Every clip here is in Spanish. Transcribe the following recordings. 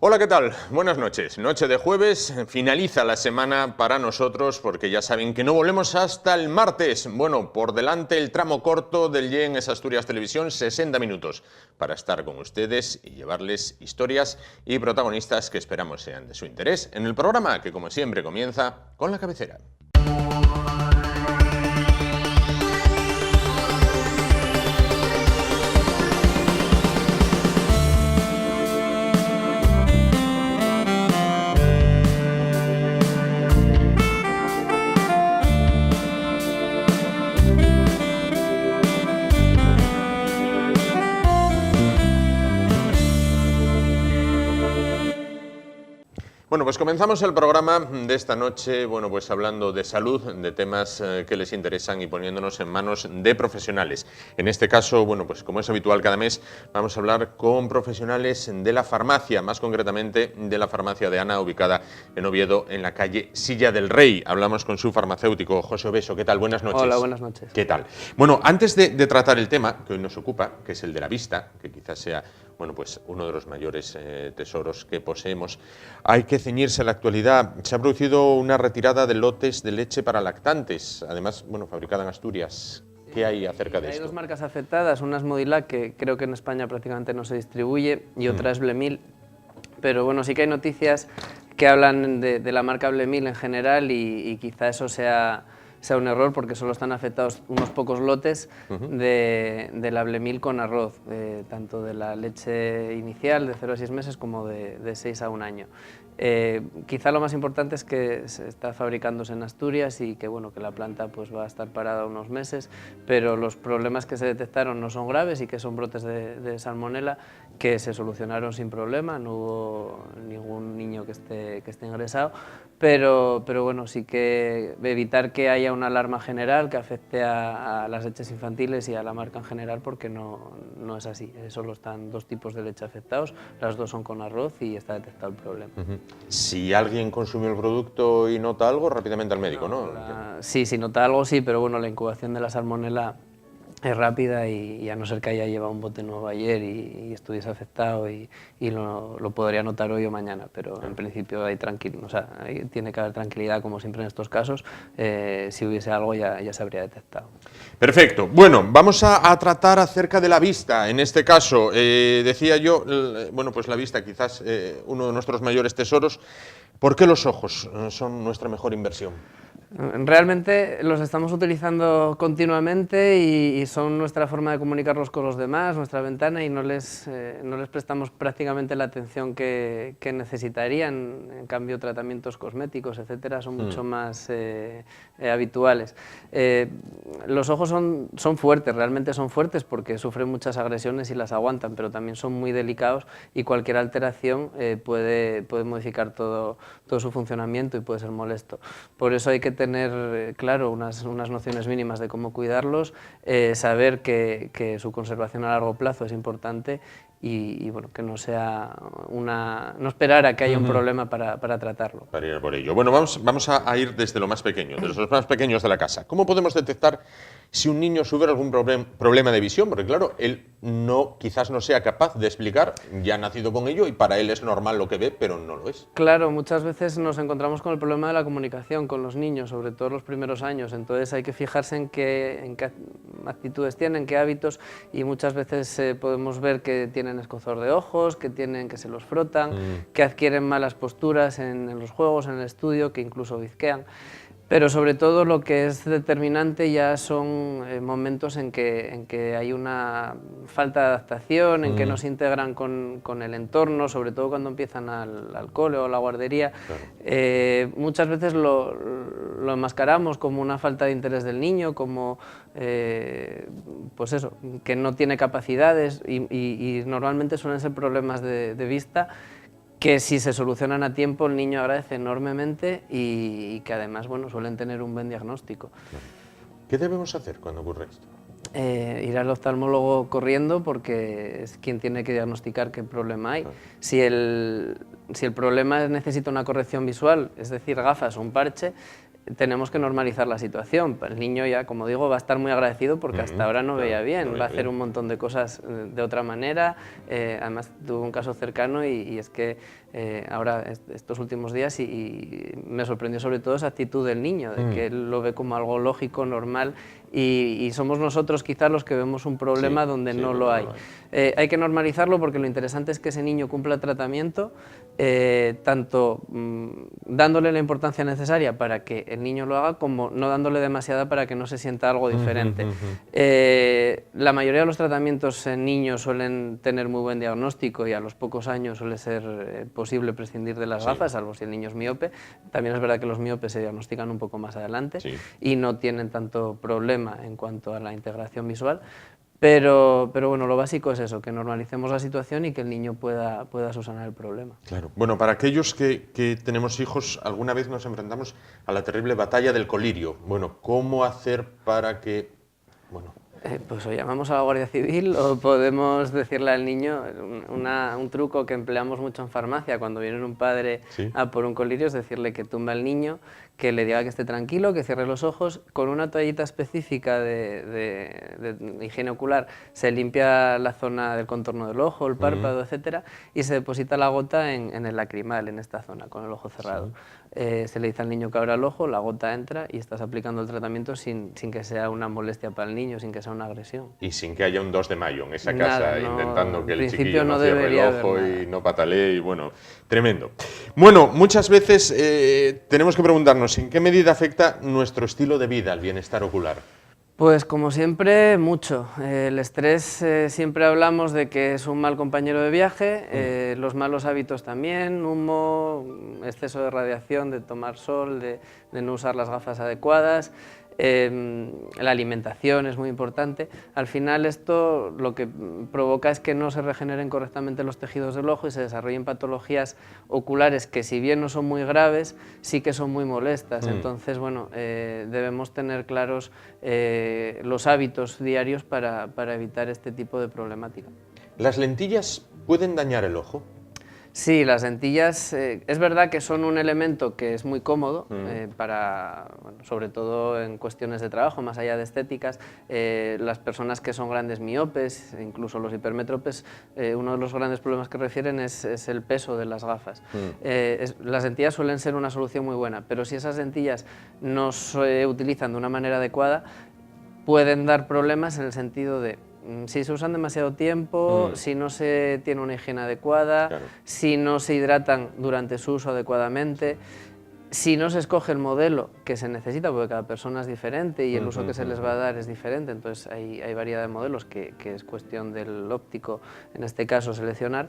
Hola, ¿qué tal? Buenas noches. Noche de jueves, finaliza la semana para nosotros porque ya saben que no volvemos hasta el martes. Bueno, por delante el tramo corto del YEN es Asturias Televisión, 60 minutos para estar con ustedes y llevarles historias y protagonistas que esperamos sean de su interés en el programa que, como siempre, comienza con la cabecera. Bueno, pues comenzamos el programa de esta noche, bueno, pues hablando de salud, de temas que les interesan y poniéndonos en manos de profesionales. En este caso, bueno, pues como es habitual cada mes, vamos a hablar con profesionales de la farmacia, más concretamente de la farmacia de Ana, ubicada en Oviedo, en la calle Silla del Rey. Hablamos con su farmacéutico, José Obeso. ¿Qué tal? Buenas noches. Hola, buenas noches. ¿Qué tal? Bueno, antes de tratar el tema que hoy nos ocupa, que es el de la vista, que quizás sea, bueno, pues uno de los mayores tesoros que poseemos, hay que ceñirse a la actualidad. Se ha producido una retirada de lotes de leche para lactantes, además, bueno, fabricada en Asturias. ¿Qué hay acerca de esto? Hay dos marcas afectadas, una es Modilac, que creo que en España prácticamente no se distribuye, y otra es Blemil, pero bueno, sí que hay noticias que hablan de la marca Blemil en general y quizá eso sea un error porque solo están afectados unos pocos lotes de la Blemil con arroz, tanto de la leche inicial de 0 a 6 meses como de 6 a 1 año. Quizá lo más importante es que se está fabricándose en Asturias y que, bueno, que la planta pues, va a estar parada unos meses, pero los problemas que se detectaron no son graves y que son brotes de salmonela que se solucionaron sin problema, no hubo ningún niño que esté ingresado, pero bueno, sí que evitar que haya una alarma general que afecte a las leches infantiles y a la marca en general, porque no es así. Solo están 2 tipos de leche afectados, las 2 son con arroz y está detectado el problema. Si alguien consumió el producto y nota algo, rápidamente al médico, ¿no? Sí, si nota algo sí, pero bueno, la incubación de la salmonela es rápida y a no ser que haya llevado un bote nuevo ayer y estuviese afectado y lo podría notar hoy o mañana, pero en principio tiene que haber tranquilidad, como siempre en estos casos. Si hubiese algo ya se habría detectado. Perfecto. Bueno, vamos a tratar acerca de la vista. En este caso, decía yo, bueno, pues la vista quizás uno de nuestros mayores tesoros. ¿Por qué los ojos son nuestra mejor inversión? Realmente los estamos utilizando continuamente y son nuestra forma de comunicarnos con los demás, nuestra ventana, y no les prestamos prácticamente la atención que necesitarían. En cambio, tratamientos cosméticos, etcétera, son mucho más habituales. Los ojos son fuertes, realmente son fuertes porque sufren muchas agresiones y las aguantan, pero también son muy delicados y cualquier alteración puede modificar todo su funcionamiento y puede ser molesto. Por eso hay que tener claro unas nociones mínimas de cómo cuidarlos, saber que su conservación a largo plazo es importante y bueno, que no sea no esperar a que haya un problema para tratarlo. Para ir por ello. Bueno, vamos a ir desde lo más pequeño, de los más pequeños de la casa. ¿Cómo podemos detectar si un niño sufre algún problema de visión? Porque claro, él quizás no sea capaz de explicar, ya ha nacido con ello y para él es normal lo que ve, pero no lo es. Claro, muchas veces nos encontramos con el problema de la comunicación con los niños, sobre todo en los primeros años, entonces hay que fijarse en qué actitudes tienen, qué hábitos, y muchas veces podemos ver que tienen escozor de ojos, que se los frotan, que adquieren malas posturas en los juegos, en el estudio, que incluso bizquean. Pero sobre todo lo que es determinante ya son momentos en que hay una falta de adaptación, en que no se integran con el entorno, sobre todo cuando empiezan al cole o a la guardería. Claro. Muchas veces lo enmascaramos como una falta de interés del niño, como pues eso, que no tiene capacidades y normalmente suelen ser problemas de vista que si se solucionan a tiempo el niño agradece enormemente y que además, bueno, suelen tener un buen diagnóstico. ¿Qué debemos hacer cuando ocurre esto? Ir al oftalmólogo corriendo porque es quien tiene que diagnosticar qué problema hay. Claro. Si el problema necesita una corrección visual, es decir, gafas o un parche, tenemos que normalizar la situación. El niño ya, como digo, va a estar muy agradecido porque hasta ahora no veía bien, va a hacer un montón de cosas de otra manera. Además tuve un caso cercano y es que ahora estos últimos días y me sorprendió sobre todo esa actitud del niño, de que él lo ve como algo lógico, normal, y somos nosotros quizás los que vemos un problema donde no lo hay. Hay que normalizarlo porque lo interesante es que ese niño cumpla tratamiento, tanto dándole la importancia necesaria para que el niño lo haga, como no dándole demasiada para que no se sienta algo diferente. La mayoría de los tratamientos en niños suelen tener muy buen diagnóstico y a los pocos años suele ser posible prescindir de las gafas, salvo si el niño es miope. También es verdad que los miopes se diagnostican un poco más adelante y no tienen tanto problema en cuanto a la integración visual. Pero bueno, lo básico es eso, que normalicemos la situación y que el niño pueda subsanar el problema. Claro. Bueno, para aquellos que tenemos hijos, alguna vez nos enfrentamos a la terrible batalla del colirio. Bueno, ¿cómo hacer para que...? Bueno... Pues o llamamos a la Guardia Civil o podemos decirle al niño, un truco que empleamos mucho en farmacia cuando viene un padre a por un colirio, es decirle que tumba al niño, que le diga que esté tranquilo, que cierre los ojos, con una toallita específica de higiene ocular se limpia la zona del contorno del ojo, el párpado, etcétera, y se deposita la gota en el lacrimal, en esta zona, con el ojo cerrado. Se le dice al niño que abra el ojo, la gota entra y estás aplicando el tratamiento sin que sea una molestia para el niño, sin que sea una agresión. Y sin que haya un 2 de mayo en esa casa, intentando que el chiquillo no cierre el ojo y no patalee, y bueno, tremendo. Bueno, muchas veces tenemos que preguntarnos en qué medida afecta nuestro estilo de vida al bienestar ocular. Pues como siempre, mucho. El estrés, siempre hablamos de que es un mal compañero de viaje, los malos hábitos también, humo, exceso de radiación, de tomar sol, de no usar las gafas adecuadas, la alimentación es muy importante. Al final esto lo que provoca es que no se regeneren correctamente los tejidos del ojo y se desarrollen patologías oculares que, si bien no son muy graves, sí que son muy molestas. Entonces, bueno, debemos tener claros los hábitos diarios para evitar este tipo de problemática. ¿Las lentillas pueden dañar el ojo? Sí, las lentillas es verdad que son un elemento que es muy cómodo para, bueno, sobre todo en cuestiones de trabajo, más allá de estéticas. Las personas que son grandes miopes, incluso los hipermétropes, uno de los grandes problemas que refieren es el peso de las gafas. Las lentillas suelen ser una solución muy buena, pero si esas lentillas no se utilizan de una manera adecuada, pueden dar problemas en el sentido de si se usan demasiado tiempo, si no se tiene una higiene adecuada, si no se hidratan durante su uso adecuadamente, si no se escoge el modelo que se necesita, porque cada persona es diferente y el uso que se les va a dar es diferente, entonces hay variedad de modelos que es cuestión del óptico, en este caso, seleccionar.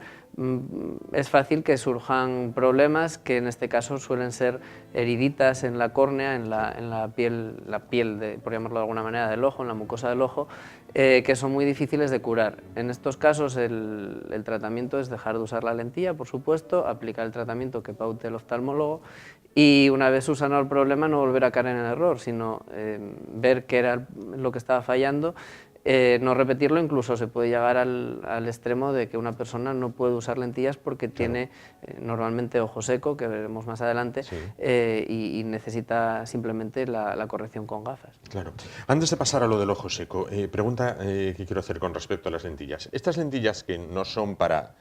Es fácil que surjan problemas que en este caso suelen ser heriditas en la córnea, en la piel por llamarlo de alguna manera, del ojo, en la mucosa del ojo, que son muy difíciles de curar. En estos casos el tratamiento es dejar de usar la lentilla, por supuesto, aplicar el tratamiento que paute el oftalmólogo y, una vez subsanado el problema, no volver a caer en el error, sino ver qué era lo que estaba fallando, no repetirlo. Incluso se puede llegar al extremo de que una persona no puede usar lentillas porque tiene normalmente ojo seco, que veremos más adelante, y necesita simplemente la corrección con gafas. Claro. Antes de pasar a lo del ojo seco, pregunta que quiero hacer con respecto a las lentillas. Estas lentillas, que no son para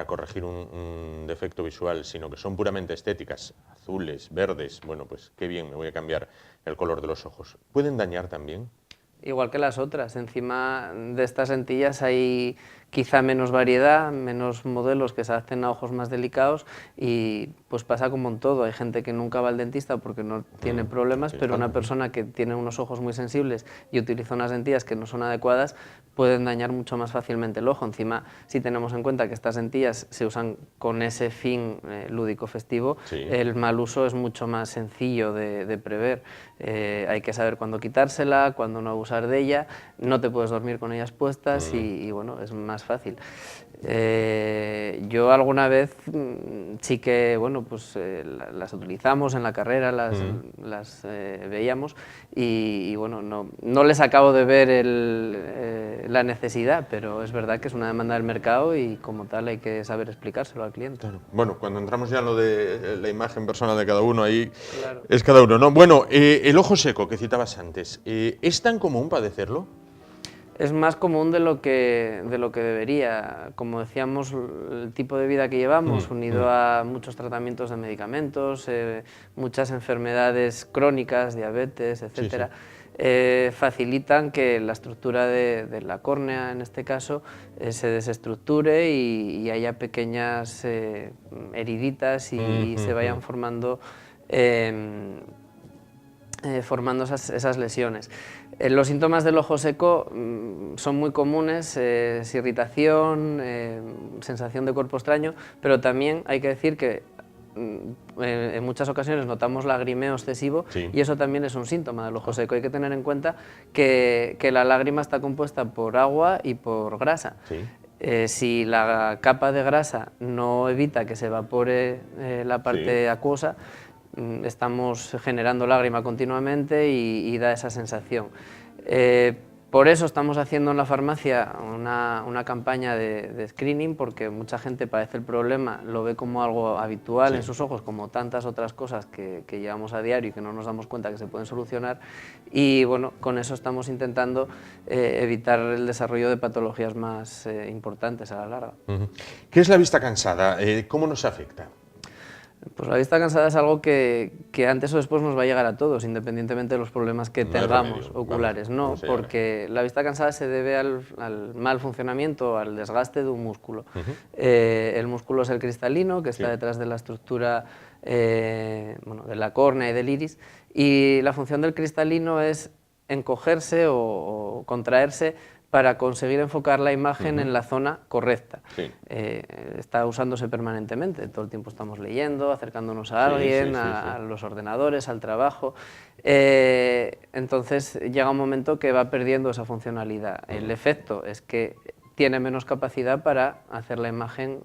corregir un defecto visual, sino que son puramente estéticas, azules, verdes, bueno, pues qué bien, me voy a cambiar el color de los ojos, ¿pueden dañar también? Igual que las otras. Encima de estas lentillas hay quizá menos variedad, menos modelos que se adapten a ojos más delicados, y pues pasa como en todo. Hay gente que nunca va al dentista porque no tiene problemas, pero una persona que tiene unos ojos muy sensibles y utiliza unas lentillas que no son adecuadas pueden dañar mucho más fácilmente el ojo. Encima, si tenemos en cuenta que estas lentillas se usan con ese fin lúdico festivo, el mal uso es mucho más sencillo de prever. Hay que saber cuándo quitársela, cuándo no abusar de ella, no te puedes dormir con ellas puestas y bueno, es más fácil. Yo alguna vez sí que, bueno, pues las utilizamos en la carrera, las veíamos y bueno, no les acabo de ver la necesidad, pero es verdad que es una demanda del mercado y como tal hay que saber explicárselo al cliente. Claro. Bueno, cuando entramos ya en lo de la imagen personal de cada uno, ahí Claro. es cada uno, ¿no? Bueno, el ojo seco que citabas antes, ¿es tan común padecerlo? Es más común de lo que debería. Como decíamos, el tipo de vida que llevamos, unido a muchos tratamientos de medicamentos, muchas enfermedades crónicas, diabetes, etcétera, facilitan que la estructura de la córnea, en este caso, se desestructure y haya pequeñas heriditas y se vayan formando esas lesiones. Los síntomas del ojo seco son muy comunes, es irritación, sensación de cuerpo extraño, pero también hay que decir que en muchas ocasiones notamos lagrimeo excesivo y eso también es un síntoma del ojo seco. Hay que tener en cuenta que la lágrima está compuesta por agua y por grasa. Si la capa de grasa no evita que se evapore la parte acuosa, estamos generando lágrima continuamente y da esa sensación. Por eso estamos haciendo en la farmacia una campaña de screening, porque mucha gente padece el problema, lo ve como algo habitual en sus ojos, como tantas otras cosas que llevamos a diario y que no nos damos cuenta que se pueden solucionar, y bueno, con eso estamos intentando evitar el desarrollo de patologías más importantes a la larga. ¿Qué es la vista cansada? ¿Cómo nos afecta? Pues la vista cansada es algo que antes o después nos va a llegar a todos, independientemente de los problemas que tengamos oculares. No, porque la vista cansada se debe al mal funcionamiento, al desgaste de un músculo. El músculo es el cristalino, que está detrás de la estructura bueno, de la córnea y del iris, y la función del cristalino es encogerse o contraerse para conseguir enfocar la imagen en la zona correcta. Está usándose permanentemente, todo el tiempo estamos leyendo, acercándonos a alguien, a los ordenadores, al trabajo. Entonces llega un momento que va perdiendo esa funcionalidad. El efecto es que tiene menos capacidad para hacer la imagen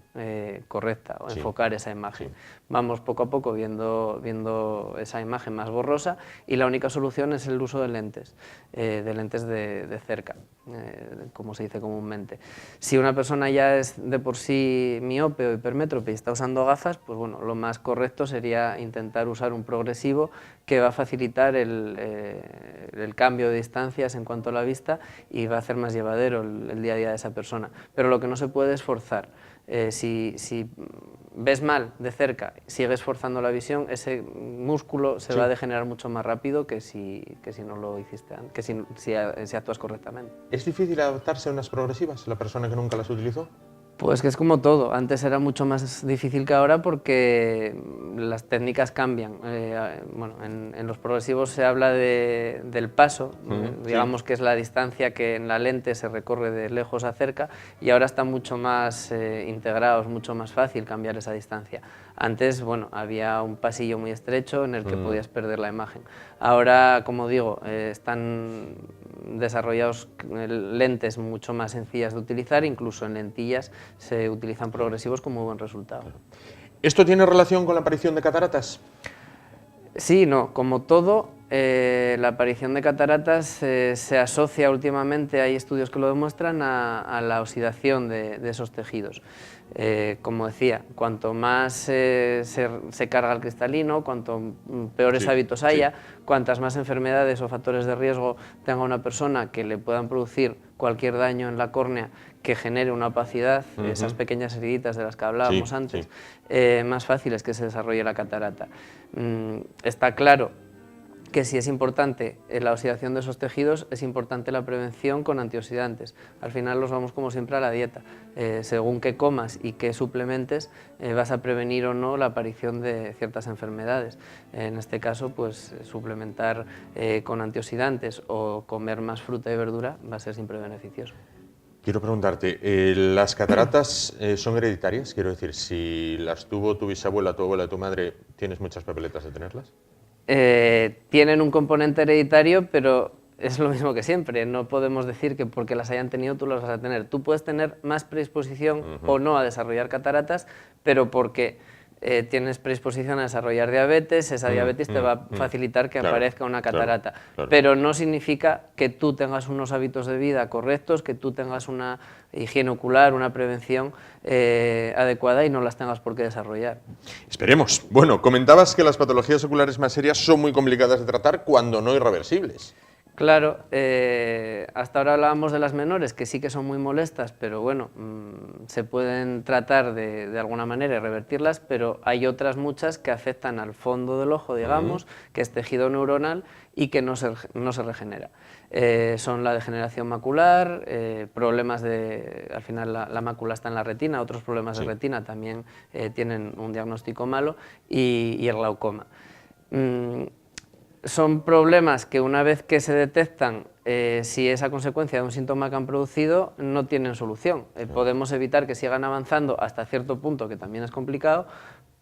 correcta o enfocar esa imagen. Vamos poco a poco viendo esa imagen más borrosa y la única solución es el uso de lentes de cerca, como se dice comúnmente. Si una persona ya es de por sí miope o hipermétrope y está usando gafas, pues bueno, lo más correcto sería intentar usar un progresivo que va a facilitar el cambio de distancias en cuanto a la vista y va a hacer más llevadero el día a día de esa persona. Pero lo que no se puede es forzar. Si ves mal de cerca, sigues forzando la visión, ese músculo se va a degenerar mucho más rápido que si no lo hiciste antes, que si actúas correctamente. ¿Es difícil adaptarse a unas progresivas, la persona que nunca las utilizó? Pues que es como todo, antes era mucho más difícil que ahora porque las técnicas cambian. Bueno, en los progresivos se habla del paso, digamos que es la distancia que en la lente se recorre de lejos a cerca, y ahora están mucho más integrados, mucho más fácil cambiar esa distancia. Antes, bueno, había un pasillo muy estrecho en el que podías perder la imagen. Ahora, como digo, están desarrollados lentes mucho más sencillas de utilizar, incluso en lentillas se utilizan progresivos con muy buen resultado. ¿Esto tiene relación con la aparición de cataratas? Sí, no, como todo, la aparición de cataratas se asocia últimamente, hay estudios que lo demuestran, a la oxidación de esos tejidos. Como decía, cuanto más se carga el cristalino, cuanto peores hábitos haya, cuantas más enfermedades o factores de riesgo tenga una persona que le puedan producir cualquier daño en la córnea que genere una opacidad, esas pequeñas heriditas de las que hablábamos antes, más fácil es que se desarrolle la catarata. Está claro que si es importante la oxidación de esos tejidos, es importante la prevención con antioxidantes. Al final los vamos como siempre a la dieta. Según qué comas y qué suplementes, vas a prevenir o no la aparición de ciertas enfermedades. En este caso, pues suplementar con antioxidantes o comer más fruta y verdura va a ser siempre beneficioso. Quiero preguntarte, ¿las cataratas son hereditarias? Quiero decir, si las tuvo tu bisabuela, tu abuela, tu madre, ¿tienes muchas papeletas de tenerlas? Tienen un componente hereditario, pero es lo mismo que siempre, no podemos decir que porque las hayan tenido tú las vas a tener. Tú puedes tener más predisposición o no a desarrollar cataratas, pero porque tienes predisposición a desarrollar diabetes, esa diabetes te va a facilitar que aparezca una catarata. Pero no significa que tú tengas unos hábitos de vida correctos, que tú tengas una higiene ocular, una prevención adecuada y no las tengas por qué desarrollar. Esperemos. Bueno, comentabas que las patologías oculares más serias son muy complicadas de tratar cuando no irreversibles. Claro, hasta ahora hablábamos de las menores, que sí que son muy molestas, pero bueno, se pueden tratar de alguna manera y revertirlas, pero hay otras muchas que afectan al fondo del ojo, digamos, que es tejido neuronal y que no se regenera. Son la degeneración macular, problemas de, al final la mácula está en la retina, otros problemas de retina también tienen un diagnóstico malo y el glaucoma. Son problemas que una vez que se detectan, si es a consecuencia de un síntoma que han producido, no tienen solución. Podemos evitar que sigan avanzando hasta cierto punto, que también es complicado,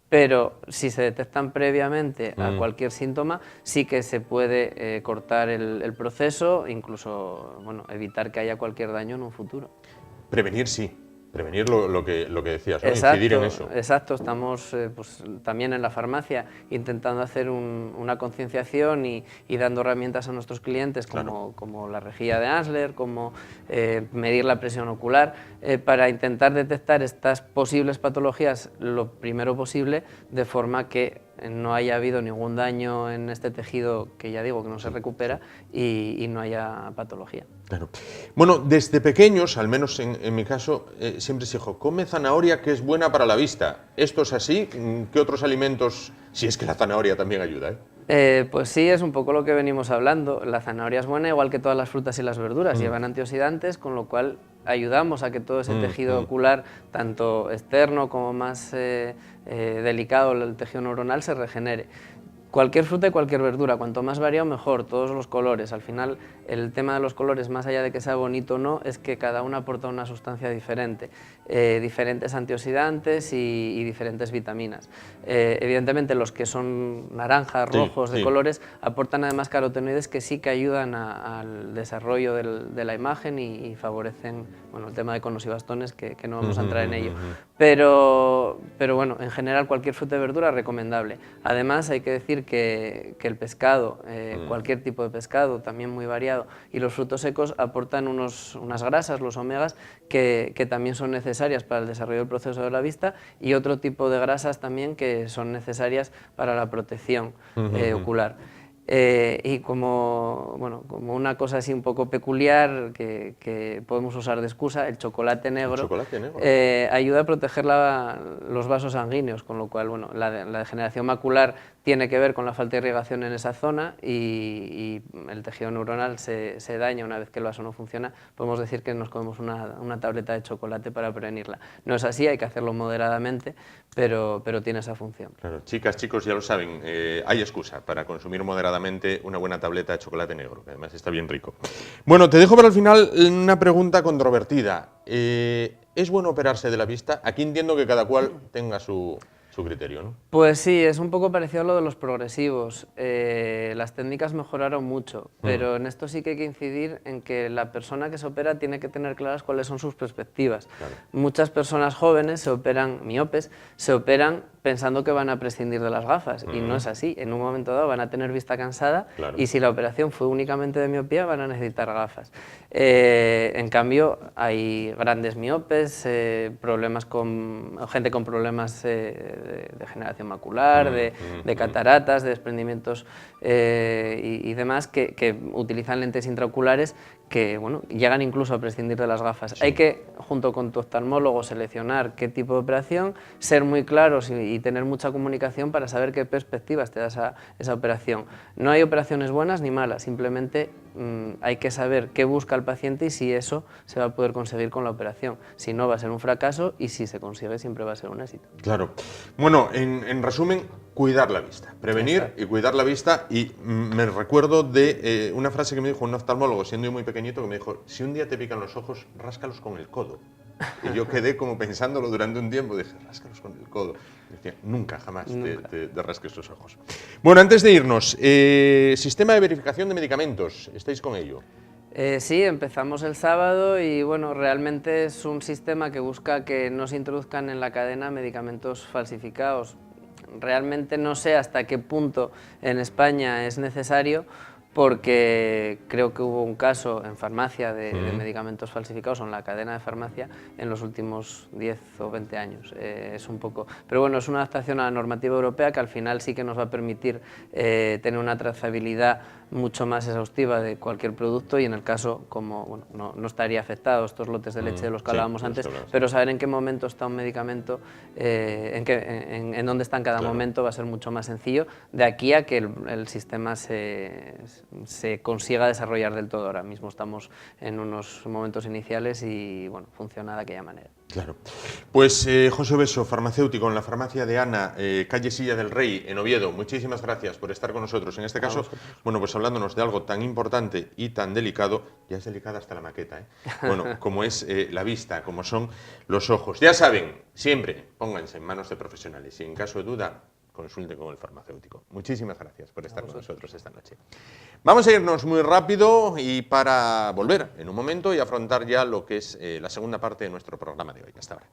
pero si se detectan previamente a cualquier síntoma, sí que se puede cortar el proceso, incluso bueno, evitar que haya cualquier daño en un futuro. Prevenir sí. Prevenir lo que decías, ¿no? Incidir en eso. Exacto, estamos pues, también en la farmacia intentando hacer una concienciación y dando herramientas a nuestros clientes como la rejilla de Ansler, como medir la presión ocular, para intentar detectar estas posibles patologías lo primero posible, de forma que no haya habido ningún daño en este tejido que ya digo que no se recupera y no haya patología. Claro. Bueno, desde pequeños, al menos en mi caso, siempre se dijo, come zanahoria que es buena para la vista. ¿Esto es así? ¿Qué otros alimentos? Si es que la zanahoria también ayuda, pues sí, es un poco lo que venimos hablando. La zanahoria es buena, igual que todas las frutas y las verduras, llevan antioxidantes, con lo cual ayudamos a que todo ese tejido ocular, tanto externo como más delicado, el tejido neuronal, se regenere. Cualquier fruta y cualquier verdura, cuanto más variado mejor, todos los colores. Al final, el tema de los colores, más allá de que sea bonito o no, es que cada uno aporta una sustancia diferente, diferentes antioxidantes y diferentes vitaminas. Evidentemente, los que son naranjas, rojos, de colores, aportan además carotenoides que sí que ayudan al desarrollo de la imagen y favorecen el tema de conos y bastones, que no vamos a entrar en ello. Pero bueno, en general, cualquier fruta y verdura es recomendable. Además, hay que decir que el pescado, cualquier tipo de pescado, también muy variado, y los frutos secos aportan unas grasas, los omegas, que también son necesarias para el desarrollo del proceso de la vista, y otro tipo de grasas también que son necesarias para la protección ocular. Y como una cosa así un poco peculiar que podemos usar de excusa, el chocolate negro, ayuda a proteger los vasos sanguíneos, con lo cual la degeneración macular tiene que ver con la falta de irrigación en esa zona y el tejido neuronal se daña una vez que el vaso no funciona. Podemos decir que nos comemos una tableta de chocolate para prevenirla. No es así, hay que hacerlo moderadamente, pero tiene esa función. Claro, chicas, chicos, ya lo saben, hay excusa para consumir moderadamente una buena tableta de chocolate negro, que además está bien rico. Bueno, te dejo para el final una pregunta controvertida. ¿Es bueno operarse de la vista? Aquí entiendo que cada cual tenga su criterio, ¿no? Pues sí, es un poco parecido a lo de los progresivos. Las técnicas mejoraron mucho, pero en esto sí que hay que incidir en que la persona que se opera tiene que tener claras cuáles son sus perspectivas. Claro. Muchas personas jóvenes se operan, miopes, se operan pensando que van a prescindir de las gafas y no es así. En un momento dado van a tener vista cansada y si la operación fue únicamente de miopía van a necesitar gafas. En cambio hay grandes miopes, gente con problemas de degeneración macular, de cataratas, de desprendimientos y demás que utilizan lentes intraoculares que llegan incluso a prescindir de las gafas. Sí. Hay que, junto con tu oftalmólogo, seleccionar qué tipo de operación, ser muy claros y tener mucha comunicación para saber qué perspectivas te da esa operación. No hay operaciones buenas ni malas, simplemente hay que saber qué busca el paciente y si eso se va a poder conseguir con la operación. Si no, va a ser un fracaso y si se consigue, siempre va a ser un éxito. Claro. Bueno, en resumen, cuidar la vista, prevenir y cuidar la vista. Y me recuerdo de una frase que me dijo un oftalmólogo, siendo yo muy pequeñito, que me dijo, si un día te pican los ojos, ráscalos con el codo. Y yo quedé como pensándolo durante un tiempo, dije, ráscalos con el codo. Decía, nunca, jamás Nunca. te rasques los ojos. Bueno, antes de irnos, sistema de verificación de medicamentos, ¿estáis con ello? Sí, empezamos el sábado y bueno, realmente es un sistema que busca que no se introduzcan en la cadena medicamentos falsificados. Realmente no sé hasta qué punto en España es necesario, porque creo que hubo un caso en farmacia de medicamentos falsificados o en la cadena de farmacia en los últimos 10 o 20 años. Es un poco... Pero bueno, es una adaptación a la normativa europea que al final sí que nos va a permitir tener una trazabilidad mucho más exhaustiva de cualquier producto y en el caso, como bueno, no estaría afectado estos lotes de leche de los que hablábamos antes, pero saber en qué momento está un medicamento, en dónde está en cada momento va a ser mucho más sencillo, de aquí a que el sistema se consiga desarrollar del todo. Ahora mismo estamos en unos momentos iniciales y bueno, funciona de aquella manera. Claro. Pues José Beso, farmacéutico en la farmacia de Ana, calle Silla del Rey, en Oviedo, muchísimas gracias por estar con nosotros. En este caso, bueno, pues hablándonos de algo tan importante y tan delicado, ya es delicada hasta la maqueta, bueno, como es la vista, como son los ojos. Ya saben, siempre pónganse en manos de profesionales y en caso de duda, consulte con el farmacéutico. Muchísimas gracias por estar con nosotros esta noche. Vamos a irnos muy rápido y para volver en un momento y afrontar ya lo que es la segunda parte de nuestro programa de hoy. Hasta ahora.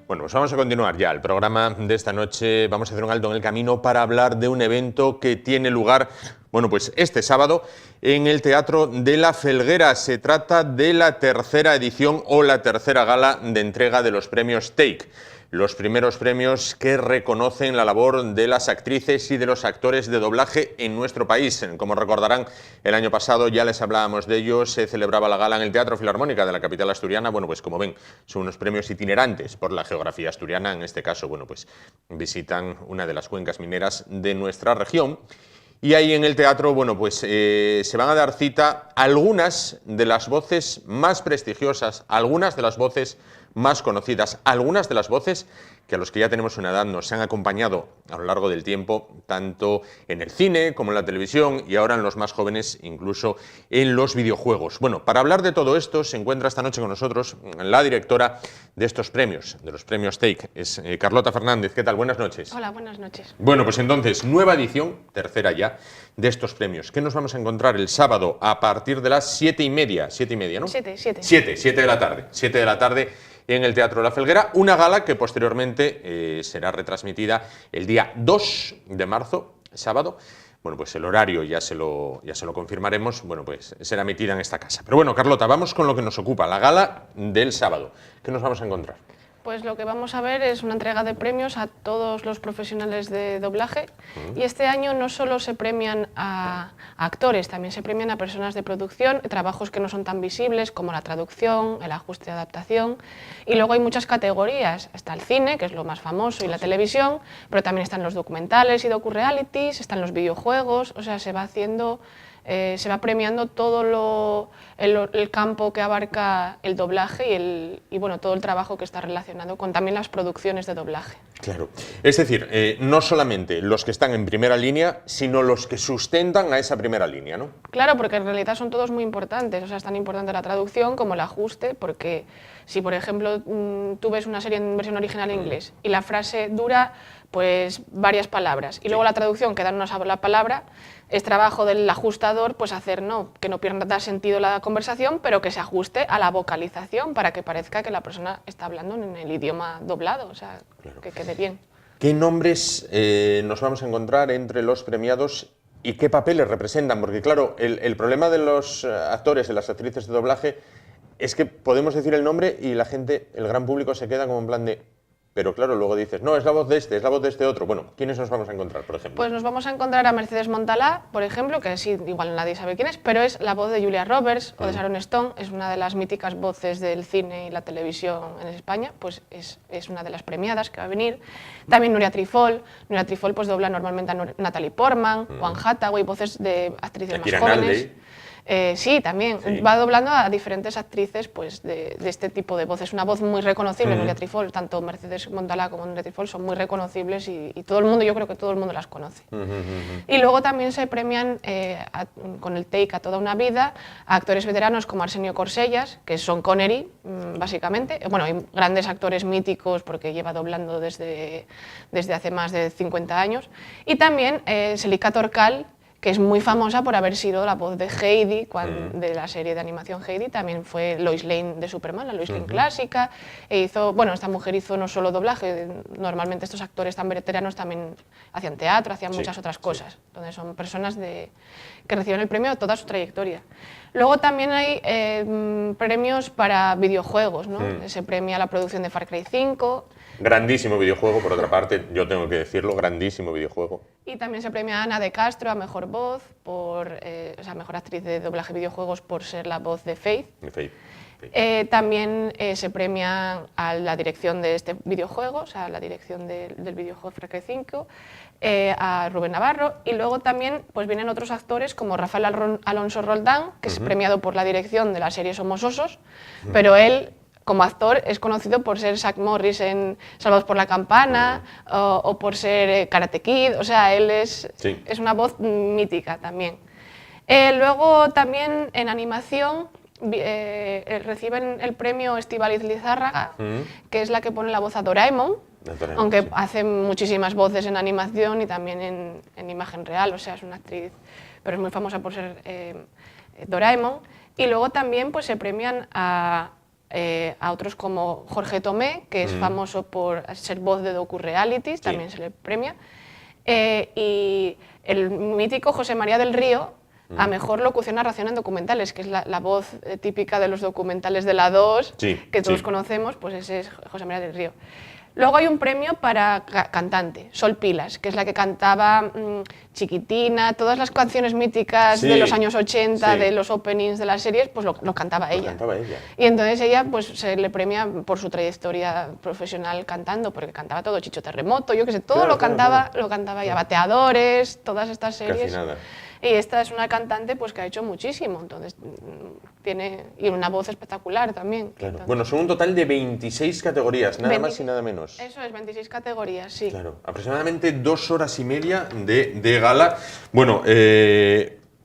Bueno, pues vamos a continuar ya el programa de esta noche. Vamos a hacer un alto en el camino para hablar de un evento que tiene lugar, bueno, pues este sábado en el Teatro de la Felguera. Se trata de la tercera edición o la tercera gala de entrega de los premios TEIC. Los primeros premios que reconocen la labor de las actrices y de los actores de doblaje en nuestro país. Como recordarán, el año pasado ya les hablábamos de ello, se celebraba la gala en el Teatro Filarmónica de la capital asturiana. Bueno, pues como ven, son unos premios itinerantes por la geografía asturiana. En este caso, bueno, pues visitan una de las cuencas mineras de nuestra región. Y ahí en el teatro, bueno, pues se van a dar cita algunas de las voces más prestigiosas, algunas de las voces más conocidas, algunas de las voces que a los que ya tenemos una edad nos han acompañado a lo largo del tiempo, tanto en el cine como en la televisión y ahora en los más jóvenes, incluso en los videojuegos. Bueno, para hablar de todo esto se encuentra esta noche con nosotros la directora de estos premios, de los premios TEIC, es Carlota Fernández. ¿Qué tal? Buenas noches. Hola, buenas noches. Bueno, pues entonces, nueva edición, tercera ya, de estos premios. ¿Qué nos vamos a encontrar el sábado a partir de las 7:30? 7:30, ¿no? 7 de la tarde. 7 de la tarde en el Teatro de la Felguera, una gala que posteriormente será retransmitida el día 2 de marzo, sábado. Bueno, pues el horario ya se lo confirmaremos, bueno, pues será emitida en esta casa. Pero bueno, Carlota, vamos con lo que nos ocupa, la gala del sábado. ¿Qué nos vamos a encontrar? Pues lo que vamos a ver es una entrega de premios a todos los profesionales de doblaje y este año no solo se premian a actores, también se premian a personas de producción, trabajos que no son tan visibles como la traducción, el ajuste de adaptación y luego hay muchas categorías, está el cine, que es lo más famoso, y la televisión, pero también están los documentales y docu-realities, están los videojuegos, o sea, se va haciendo... se va premiando todo el campo que abarca el doblaje y bueno, todo el trabajo que está relacionado con también las producciones de doblaje. Claro, es decir, no solamente los que están en primera línea, sino los que sustentan a esa primera línea, ¿no? Claro, porque en realidad son todos muy importantes, o sea, es tan importante la traducción como el ajuste, porque si, por ejemplo, tú ves una serie en versión original en inglés y la frase dura pues varias palabras y luego la traducción queda en una sola palabra, es trabajo del ajustador pues hacer que no pierda sentido la conversación, pero que se ajuste a la vocalización para que parezca que la persona está hablando en el idioma doblado, o sea, claro, que quede bien. ¿Qué nombres nos vamos a encontrar entre los premiados y qué papeles representan? Porque claro, el problema de los actores, de las actrices de doblaje, es que podemos decir el nombre y la gente, el gran público se queda como en plan de... pero claro, luego dices, no, es la voz de este, es la voz de este otro. Bueno, ¿quiénes nos vamos a encontrar, por ejemplo? Pues nos vamos a encontrar a Mercedes Montalá, por ejemplo, que sí, igual nadie sabe quién es, pero es la voz de Julia Roberts o de Sharon Stone, es una de las míticas voces del cine y la televisión en España, pues es una de las premiadas que va a venir. También Nuria Trifol pues dobla normalmente a Natalie Portman o Anne Hathaway, voces de actrices más jóvenes. Sí, también. Sí. Va doblando a diferentes actrices pues, de este tipo de voces. Una voz muy reconocible, Nuria Trifol, tanto Mercedes Montalá como Nuria Trifol son muy reconocibles y todo el mundo, yo creo que todo el mundo las conoce. Y luego también se premian con el Take a toda una vida a actores veteranos como Arsenio Corsellas, que es Sean Connery, básicamente. Bueno, hay grandes actores míticos porque lleva doblando desde hace más de 50 años. Y también Celica Torcal, que es muy famosa por haber sido la voz de Heidi, de la serie de animación Heidi, también fue Lois Lane de Superman, la Lois Lane clásica, e hizo, bueno, esta mujer hizo no solo doblaje, normalmente estos actores tan veteranos también hacían teatro, hacían muchas otras cosas, donde son personas que reciben el premio de toda su trayectoria. Luego también hay premios para videojuegos, ¿no? Se premia la producción de Far Cry 5. Grandísimo videojuego, por otra parte, yo tengo que decirlo, grandísimo videojuego. Y también se premia a Ana de Castro a Mejor Voz, o sea, Mejor Actriz de Doblaje videojuegos por ser la voz de Faith. También se premia a la dirección de este videojuego, o sea, la dirección del videojuego Far Cry 5, a Rubén Navarro, y luego también pues, vienen otros actores como Rafael Alonso Roldán, que es premiado por la dirección de la serie Somos Osos, pero él, como actor, es conocido por ser Zack Morris en Salvados por la Campana o por ser Karate Kid, o sea, él es una voz mítica también. Luego también en animación reciben el premio Estíbaliz Lizárraga, que es la que pone la voz a Doraemon, aunque hace muchísimas voces en animación y también en imagen real, o sea, es una actriz, pero es muy famosa por ser Doraemon. Y luego también pues, se premian a otros como Jorge Tomé, que es famoso por ser voz de docu-realities, también se le premia, y el mítico José María del Río a Mejor Locución Narración en Documentales, que es la voz típica de los documentales de la 2, que todos conocemos, pues ese es José María del Río. Luego hay un premio para cantante, Sol Pilas, que es la que cantaba Chiquitina, todas las canciones míticas de los años 80, de los openings de las series, pues lo cantaba ella. Y entonces ella pues, se le premia por su trayectoria profesional cantando, porque cantaba todo, Chicho Terremoto, yo qué sé, todo lo cantaba ella, Bateadores, todas estas series. Casi nada. Y esta es una cantante pues, que ha hecho muchísimo, entonces tiene y una voz espectacular también. Claro. Entonces, bueno, son un total de 26 categorías, nada más y nada menos. Eso es, 26 categorías, sí. Claro, aproximadamente 2 horas y media de gala. Bueno,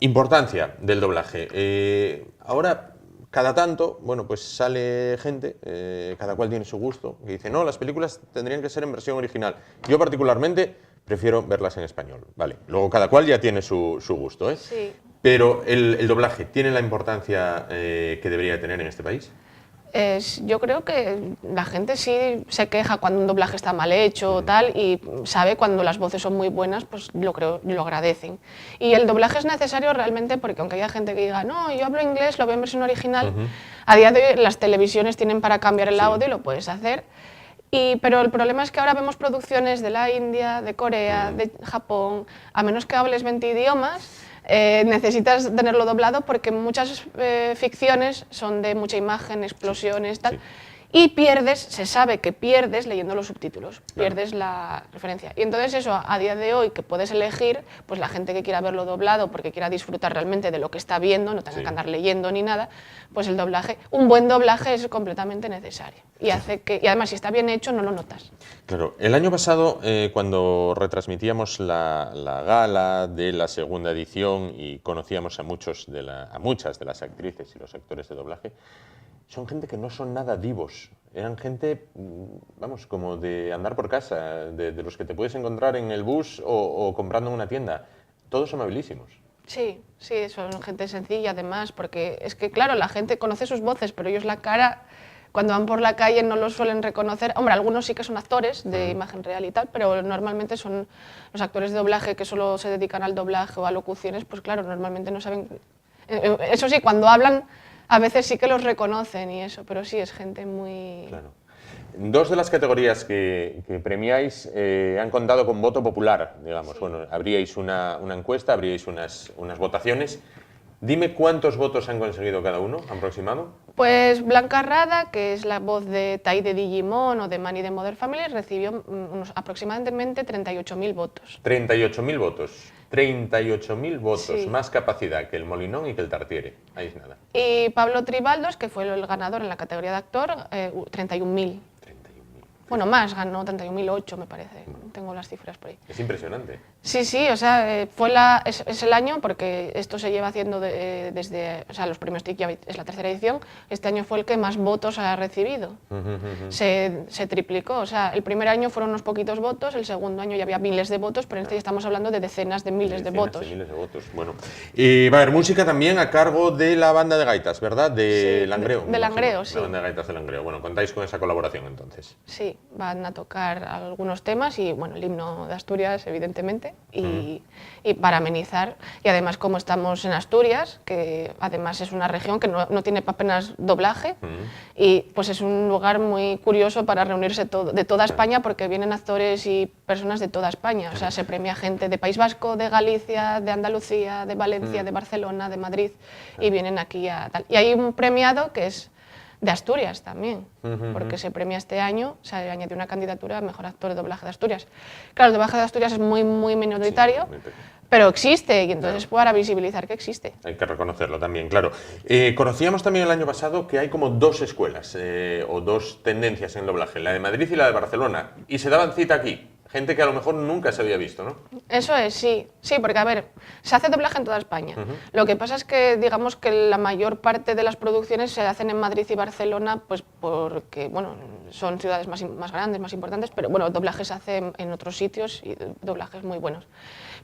importancia del doblaje. Ahora, cada tanto, bueno, pues sale gente, cada cual tiene su gusto, que dice, no, las películas tendrían que ser en versión original. Yo particularmente prefiero verlas en español, vale. Luego cada cual ya tiene su gusto, ¿eh? Sí. Pero el doblaje, ¿tiene la importancia que debería tener en este país? Yo creo que la gente sí se queja cuando un doblaje está mal hecho o tal, y sabe cuando las voces son muy buenas, pues lo agradecen. Y el doblaje es necesario realmente porque aunque haya gente que diga, no, yo hablo inglés, lo veo en versión original, a día de hoy las televisiones tienen para cambiar el audio y lo puedes hacer. Pero el problema es que ahora vemos producciones de la India, de Corea, de Japón, a menos que hables 20 idiomas, necesitas tenerlo doblado porque muchas ficciones son de mucha imagen, explosiones, tal, y se sabe que pierdes leyendo los subtítulos, pierdes la referencia. Y entonces eso, a día de hoy, que puedes elegir, pues la gente que quiera verlo doblado porque quiera disfrutar realmente de lo que está viendo, no tenga que andar leyendo ni nada, pues el doblaje, un buen doblaje es completamente necesario. Y además, si está bien hecho, no lo notas. Claro, el año pasado, cuando retransmitíamos la gala de la segunda edición y conocíamos a muchas de las actrices y los actores de doblaje, son gente que no son nada divos, eran gente, vamos, como de andar por casa, de los que te puedes encontrar en el bus o comprando en una tienda, todos amabilísimos. Sí, son gente sencilla además, porque es que claro, la gente conoce sus voces, pero ellos la cara, cuando van por la calle no los suelen reconocer. Hombre, algunos sí que son actores de imagen real y tal, pero normalmente son los actores de doblaje que solo se dedican al doblaje o a locuciones, pues claro, normalmente no saben. Eso sí, cuando hablan, a veces sí que los reconocen y eso, pero sí es gente muy... Claro. Dos de las categorías que premiáis han contado con voto popular, digamos. Sí. Bueno, abríais una encuesta, abríais unas votaciones. Dime cuántos votos han conseguido cada uno, aproximado. Pues Blanca Rada, que es la voz de Tai de Digimon o de Manny de Modern Family, recibió aproximadamente 38.000 votos. 38.000 votos. 38.000 votos, sí. Más capacidad que el Molinón y que el Tartiere. Ahí es nada. Y Pablo Tribaldos, que fue el ganador en la categoría de actor, 31.000. Bueno, más, ganó 31.008, me parece. Tengo las cifras por ahí. Es impresionante. Sí, sí, o sea, es el año, porque esto se lleva haciendo desde, o sea, los premios TIC ya es la tercera edición, este año fue el que más votos ha recibido. Se triplicó, o sea, el primer año fueron unos poquitos votos, el segundo año ya había miles de votos, pero en este ya estamos hablando de decenas de miles de votos. Miles de votos, bueno. Va a haber música también a cargo de la banda de gaitas, ¿verdad? De Langreo. De Langreo, sí. La banda de gaitas de Langreo. Bueno, contáis con esa colaboración entonces. Sí, van a tocar algunos temas y, bueno, el himno de Asturias, evidentemente, y para amenizar. Y además, como estamos en Asturias, que además es una región que no tiene apenas doblaje, y pues es un lugar muy curioso para reunirse de toda España, porque vienen actores y personas de toda España. O sea, se premia gente de País Vasco, de Galicia, de Andalucía, de Valencia, de Barcelona, de Madrid, y vienen aquí a tal. Y hay un premiado que es de Asturias también, porque se premia este año, se añadió una candidatura a Mejor Actor de Doblaje de Asturias. Claro, el doblaje de Asturias es muy minoritario, sí, pero existe, y entonces claro, para visibilizar que existe. Hay que reconocerlo también, claro. Conocíamos también el año pasado que hay como dos escuelas o dos tendencias en doblaje, la de Madrid y la de Barcelona, y se daban cita aquí. Gente que a lo mejor nunca se había visto, ¿no? Eso es, sí. Sí, porque, a ver, se hace doblaje en toda España. Lo que pasa es que, digamos que la mayor parte de las producciones se hacen en Madrid y Barcelona, pues porque, bueno, son ciudades más grandes, más importantes, pero, bueno, el doblaje se hace en otros sitios y doblajes muy buenos.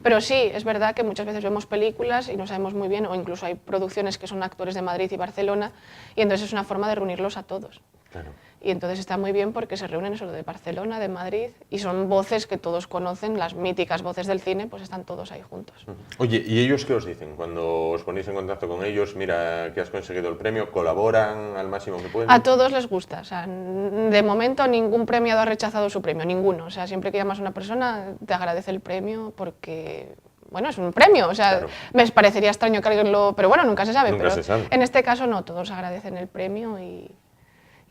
Pero sí, es verdad que muchas veces vemos películas y no sabemos muy bien, o incluso hay producciones que son actores de Madrid y Barcelona, y entonces es una forma de reunirlos a todos. Claro. Y entonces está muy bien porque se reúnen eso de Barcelona, de Madrid, y son voces que todos conocen, las míticas voces del cine, pues están todos ahí juntos. Oye, ¿y ellos qué os dicen cuando os ponéis en contacto con ellos? Mira, que has conseguido el premio, ¿colaboran al máximo que pueden? A todos les gusta, o sea, de momento ningún premiado ha rechazado su premio, ninguno. O sea, siempre que llamas a una persona te agradece el premio porque, bueno, es un premio, o sea, claro, me parecería extraño que alguien lo... Pero bueno, nunca se sabe, nunca se sabe. En este caso no, todos agradecen el premio y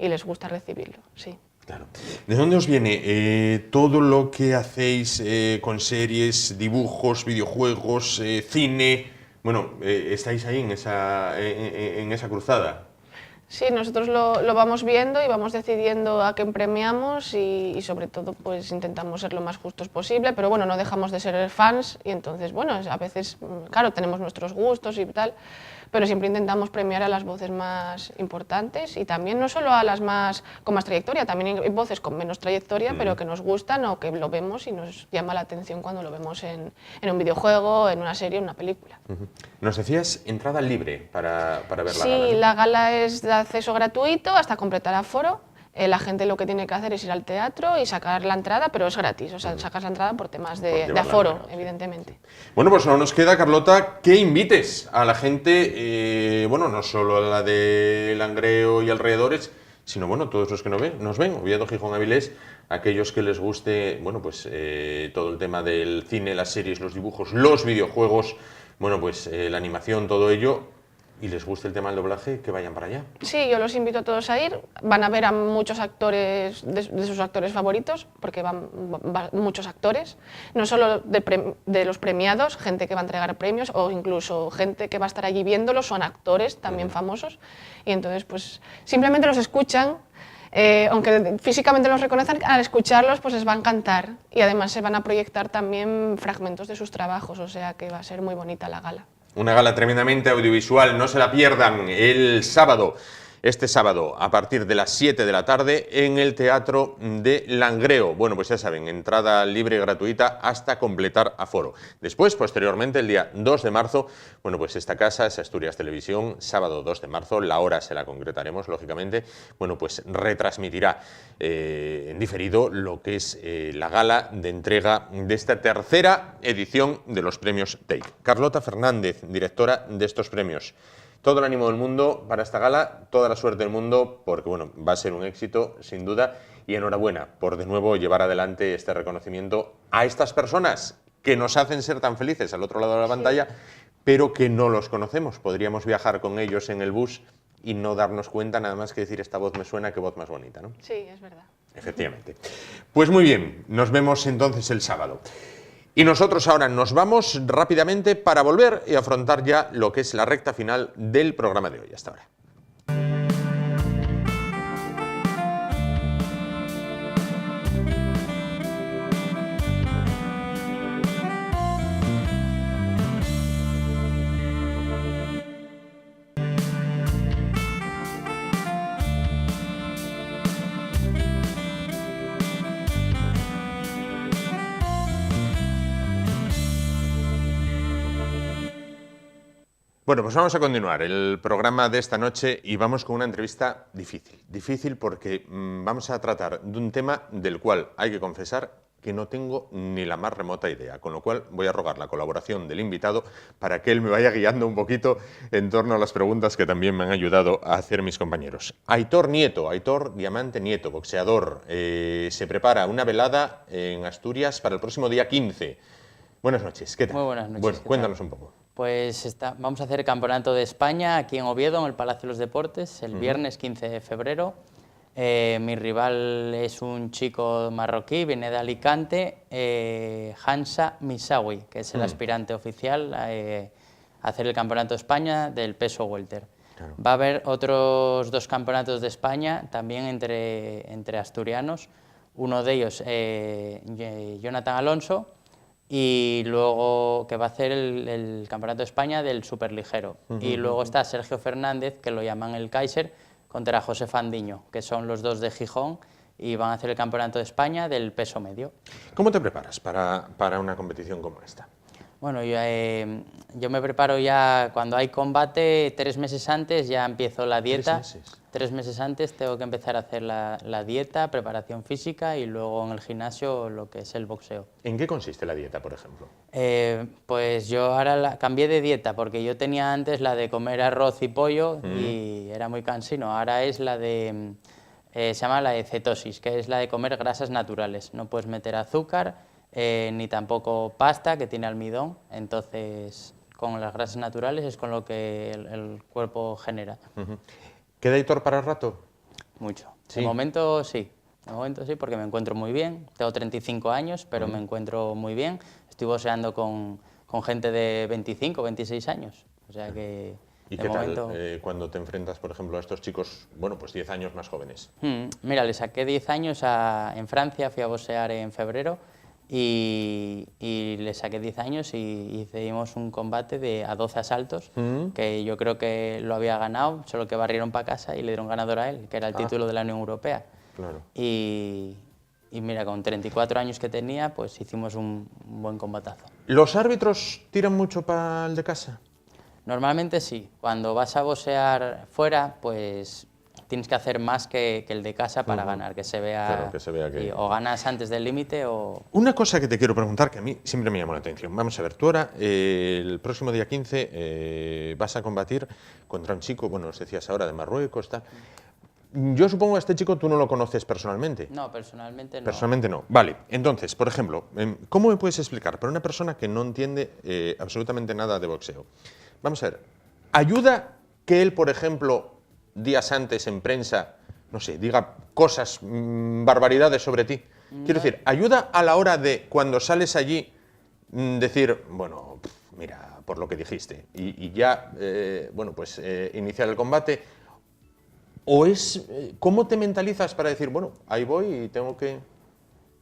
les gusta recibirlo, sí. Claro. ¿De dónde os viene todo lo que hacéis con series, dibujos, videojuegos, cine? Bueno, estáis ahí en esa cruzada. Sí, nosotros lo vamos viendo y vamos decidiendo a quién premiamos y sobre todo pues intentamos ser lo más justos posible, pero bueno, no dejamos de ser fans y entonces, bueno, a veces, claro, tenemos nuestros gustos y tal, pero siempre intentamos premiar a las voces más importantes y también no solo a las más con más trayectoria, también hay voces con menos trayectoria, pero que nos gustan o que lo vemos y nos llama la atención cuando lo vemos en un videojuego, en una serie, en una película. Nos decías entrada libre para ver la gala. Sí, la gala es de acceso gratuito hasta completar aforo. La gente lo que tiene que hacer es ir al teatro y sacar la entrada, pero es gratis, o sea, sacas la entrada por temas de aforo, evidentemente. Bueno, pues solo nos queda, Carlota, que invites a la gente, bueno, no solo a la de Langreo y alrededores, sino, bueno, todos los que nos ven, Oviedo, Gijón, Avilés, aquellos que les guste, bueno, pues todo el tema del cine, las series, los dibujos, los videojuegos, bueno, pues la animación, todo ello, y les gusta el tema del doblaje, que vayan para allá. Sí, yo los invito a todos a ir. Van a ver a muchos actores, de sus actores favoritos, porque van muchos actores, no solo de los premiados, gente que va a entregar premios, o incluso gente que va a estar allí viéndolos, son actores también famosos, y entonces pues simplemente los escuchan, aunque físicamente los reconozcan, al escucharlos pues les va a encantar, y además se van a proyectar también fragmentos de sus trabajos, o sea que va a ser muy bonita la gala. Una gala tremendamente audiovisual, no se la pierdan el sábado, este sábado, a partir de las 7 de la tarde en el Teatro de Langreo. Bueno, pues ya saben, entrada libre y gratuita hasta completar aforo. Después, posteriormente, el día 2 de marzo, bueno, pues esta casa es Asturias Televisión, sábado 2 de marzo, la hora se la concretaremos, lógicamente, bueno, pues retransmitirá en diferido lo que es la gala de entrega de esta tercera edición de los premios TEIC. Carlota Fernández, directora de estos premios. Todo el ánimo del mundo para esta gala, toda la suerte del mundo, porque bueno, va a ser un éxito, sin duda. y enhorabuena por de nuevo llevar adelante este reconocimiento a estas personas que nos hacen ser tan felices al otro lado de la pantalla, pero que no los conocemos. Podríamos viajar con ellos en el bus y no darnos cuenta, nada más que decir esta voz me suena, qué voz más bonita, ¿no? Sí, es verdad. Efectivamente. Pues muy bien, nos vemos entonces el sábado. Y nosotros ahora nos vamos rápidamente para volver y afrontar ya lo que es la recta final del programa de hoy. Hasta ahora. Bueno, pues vamos a continuar el programa de esta noche y vamos con una entrevista difícil. Difícil porque vamos a tratar de un tema del cual hay que confesar que no tengo ni la más remota idea, con lo cual voy a rogar la colaboración del invitado para que él me vaya guiando un poquito en torno a las preguntas que también me han ayudado a hacer mis compañeros. Aitor Nieto, Aitor Diamante Nieto, boxeador, se prepara una velada en Asturias para el próximo día 15. Buenas noches, ¿qué tal? Muy buenas noches. Bueno, cuéntanos un poco. Pues vamos a hacer el Campeonato de España aquí en Oviedo, en el Palacio de los Deportes, el viernes 15 de febrero. Mi rival es un chico marroquí, viene de Alicante, Hansa Misawi, que es el aspirante oficial a hacer el Campeonato de España del peso welter. Claro. Va a haber otros 2 campeonatos de España, también entre asturianos. Uno de ellos, Jonathan Alonso, y luego que va a hacer el Campeonato de España del superligero. Y luego está Sergio Fernández, que lo llaman el Kaiser, contra José Fandiño, que son los 2 de Gijón, y van a hacer el Campeonato de España del peso medio. ¿Cómo te preparas para una competición como esta? Bueno, yo me preparo ya cuando hay combate, 3 meses antes ya empiezo la dieta. 3 meses antes tengo que empezar a hacer la dieta, preparación física y luego en el gimnasio lo que es el boxeo. ¿En qué consiste la dieta, por ejemplo? Pues yo ahora cambié de dieta porque yo tenía antes la de comer arroz y pollo y era muy cansino. Ahora es la de, se llama la de cetosis, que es la de comer grasas naturales. No puedes meter azúcar ni tampoco pasta, que tiene almidón. Entonces, con las grasas naturales es con lo que el cuerpo genera. ¿Queda Aitor para el rato? Mucho. ¿Sí? De momento sí, porque me encuentro muy bien. Tengo 35 años, pero me encuentro muy bien. Estoy boxeando con gente de 25, 26 años. O sea que ¿Y de qué momento... tal cuando te enfrentas, por ejemplo, a estos chicos, bueno, pues 10 años más jóvenes? Mira, le saqué 10 años en Francia, fui a boxear en febrero y le saqué 10 años y hicimos un combate a 12 asaltos, que yo creo que lo había ganado, solo que barrieron para casa y le dieron ganador a él, que era el título de la Unión Europea. Claro. Y mira, con 34 años que tenía, pues hicimos un buen combatazo. ¿Los árbitros tiran mucho para el de casa? Normalmente sí. Cuando vas a boxear fuera, pues tienes que hacer más que el de casa para ganar, que se vea, claro, que se vea que... o ganas antes del límite o... Una cosa que te quiero preguntar, que a mí siempre me llamó la atención. Vamos a ver, tú ahora, el próximo día 15, vas a combatir contra un chico, bueno, nos decías ahora, de Marruecos, tal. Yo supongo que a este chico tú no lo conoces personalmente. No, personalmente no. Personalmente no. Vale, entonces, por ejemplo, ¿cómo me puedes explicar para una persona que no entiende absolutamente nada de boxeo? Vamos a ver, ¿ayuda que él, por ejemplo, días antes en prensa, no sé, diga cosas, barbaridades sobre ti? Quiero decir, ¿ayuda a la hora de, cuando sales allí, decir, bueno, mira, por lo que dijiste, y ya, bueno, pues iniciar el combate? ¿O es, cómo te mentalizas para decir, bueno, ahí voy y tengo que...?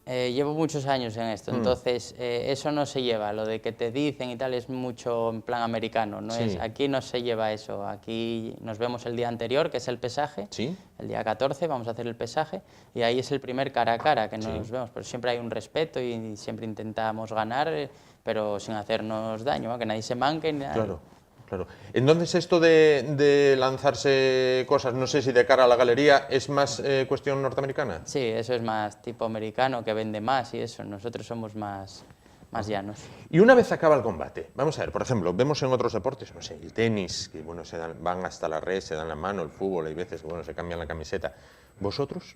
Llevo muchos años en esto, entonces eso no se lleva, lo de que te dicen y tal es mucho en plan americano, no es, aquí no se lleva eso, aquí nos vemos el día anterior, que es el pesaje, el día 14 vamos a hacer el pesaje y ahí es el primer cara a cara que nos vemos, pero siempre hay un respeto y siempre intentamos ganar, pero sin hacernos daño, que nadie se manque ni nada. Claro. Claro. Entonces, esto de lanzarse cosas, no sé si de cara a la galería, ¿es más cuestión norteamericana? Sí, eso es más tipo americano, que vende más y eso. Nosotros somos más llanos. Y una vez acaba el combate, vamos a ver, por ejemplo, vemos en otros deportes, no sé, el tenis, que bueno, van hasta la red, se dan la mano, el fútbol, hay veces que bueno, se cambian la camiseta. ¿Vosotros?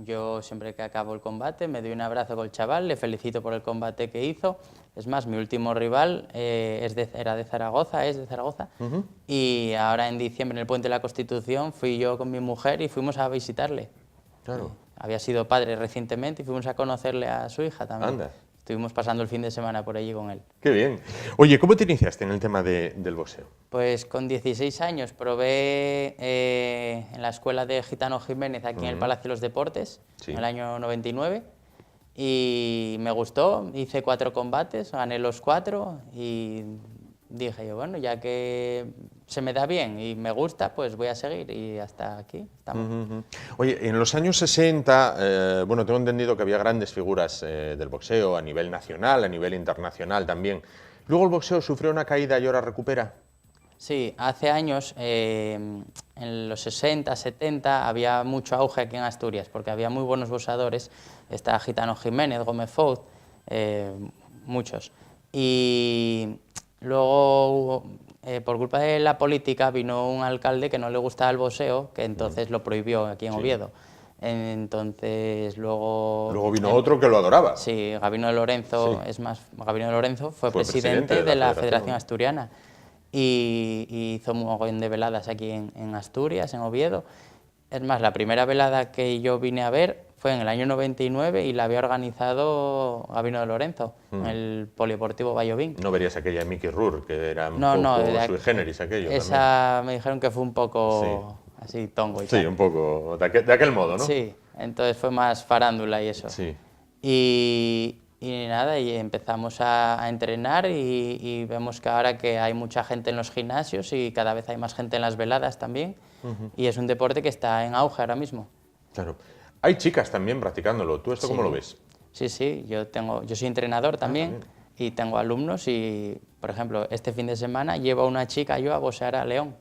Yo siempre que acabo el combate me doy un abrazo con el chaval, le felicito por el combate que hizo. Es más, mi último rival era de Zaragoza, es de Zaragoza, y ahora en diciembre en el Puente de la Constitución fui yo con mi mujer y fuimos a visitarle. Claro. Había sido padre recientemente y fuimos a conocerle a su hija también. Anda. Estuvimos pasando el fin de semana por allí con él. Qué bien. Oye, ¿cómo te iniciaste en el tema del boxeo? Pues con 16 años probé en la escuela de Gitano Jiménez, aquí en el Palacio de los Deportes, Sí. en el año 99, y me gustó, hice 4 combates, gané los 4 y dije yo, bueno, ya que se me da bien y me gusta, pues voy a seguir y hasta aquí estamos. Oye, en los años 60, bueno, tengo entendido que había grandes figuras del boxeo a nivel nacional, a nivel internacional también. Luego el boxeo sufrió una caída y ahora recupera. Sí, hace años, en los 60, 70, había mucho auge aquí en Asturias, porque había muy buenos boxeadores, está Gitano Jiménez, Gómez Fouz, muchos. Y luego, por culpa de la política, vino un alcalde que no le gustaba el boxeo, que entonces lo prohibió aquí en Oviedo. Entonces luego Vino otro que lo adoraba. Sí, Gabino de Lorenzo, Sí. es más, Gabino de Lorenzo fue presidente presidente de la Federación Federación Asturiana y hizo un montón de veladas aquí en Asturias, en Oviedo. Es más, la primera velada que yo vine a ver fue en el año 99 y la había organizado Gabino de Lorenzo, en el Polideportivo Vallovín. No verías aquella de Mickey Rourke, que era un No, poco de sui generis aquello. esa me dijeron que fue un poco así tongo y Sí, tal. un poco de aquel modo, ¿no? Sí, entonces fue más farándula y eso. Sí. Y nada, y empezamos a entrenar y vemos que ahora que hay mucha gente en los gimnasios y cada vez hay más gente en las veladas también, y es un deporte que está en auge ahora mismo. Claro. Hay chicas también practicándolo. ¿Tú esto cómo lo ves? Sí, yo soy entrenador también, y tengo alumnos y, por ejemplo, este fin de semana llevo a una chica yo a boxear a León.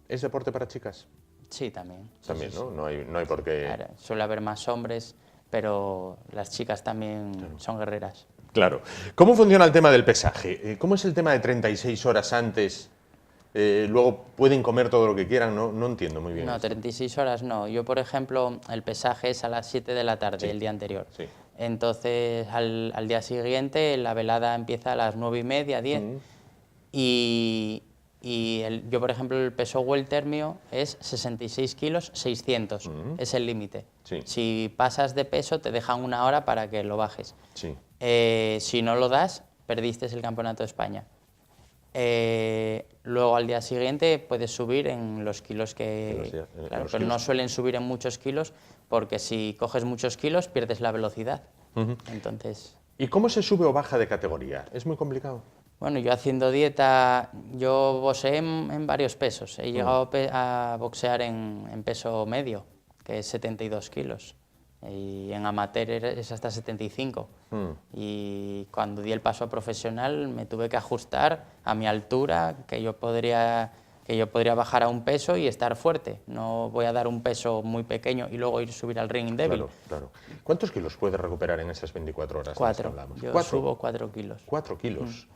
¿Es deporte para chicas? Sí, también. También, ¿no? No hay por qué... Claro, suele haber más hombres, pero las chicas también son guerreras. Claro. ¿Cómo funciona el tema del pesaje? ¿Cómo es el tema de 36 horas antes? Luego pueden comer todo lo que quieran, no entiendo muy bien. No, esto. 36 horas no. Yo, por ejemplo, el pesaje es a las 7 de la tarde, el día anterior. Sí. Entonces, al día siguiente, la velada empieza a las 9:30, 10. Yo, por ejemplo, el peso welter mío es 66 kilos 600. Es el límite. Sí. Si pasas de peso, te dejan 1 hora para que lo bajes. Sí. Si no lo das, perdiste el Campeonato de España. Luego al día siguiente puedes subir en los kilos que... Claro, pero no suelen subir en muchos kilos porque si coges muchos kilos pierdes la velocidad. Entonces... ¿Y cómo se sube o baja de categoría? ¿Es muy complicado? Bueno, yo haciendo dieta, yo boxeé en varios pesos. He llegado a boxear en peso medio, que es 72 kilos. Y en amateur es hasta 75. Y cuando di el paso a profesional me tuve que ajustar a mi altura, que yo podría bajar a un peso y estar fuerte. No voy a dar un peso muy pequeño y luego subir al ring débil. Claro, claro. ¿Cuántos kilos puedes recuperar en esas 24 horas? 4. Yo subo 4 kilos. 4 kilos.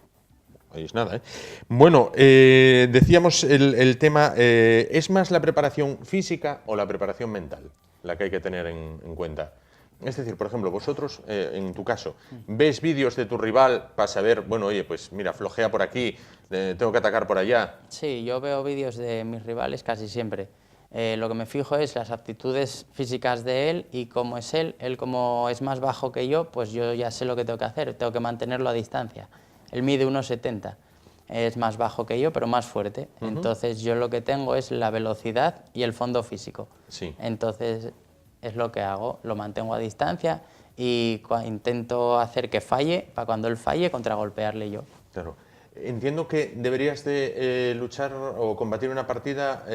Ahí es nada, ¿eh? Bueno, decíamos el tema, ¿es más la preparación física o la preparación mental la que hay que tener en cuenta? Es decir, por ejemplo, vosotros, en tu caso, ¿ves vídeos de tu rival para saber, bueno, oye, pues mira, flojea por aquí, tengo que atacar por allá? Sí, yo veo vídeos de mis rivales casi siempre. Lo que me fijo es las aptitudes físicas de él y cómo es él. Él como es más bajo que yo, pues yo ya sé lo que tengo que hacer, tengo que mantenerlo a distancia. Él mide 1,70, es más bajo que yo, pero más fuerte. Entonces yo lo que tengo es la velocidad y el fondo físico. Sí. Entonces es lo que hago, lo mantengo a distancia y intento hacer que falle, para cuando él falle, contragolpearle yo. Claro. Entiendo que deberías de luchar o combatir una partida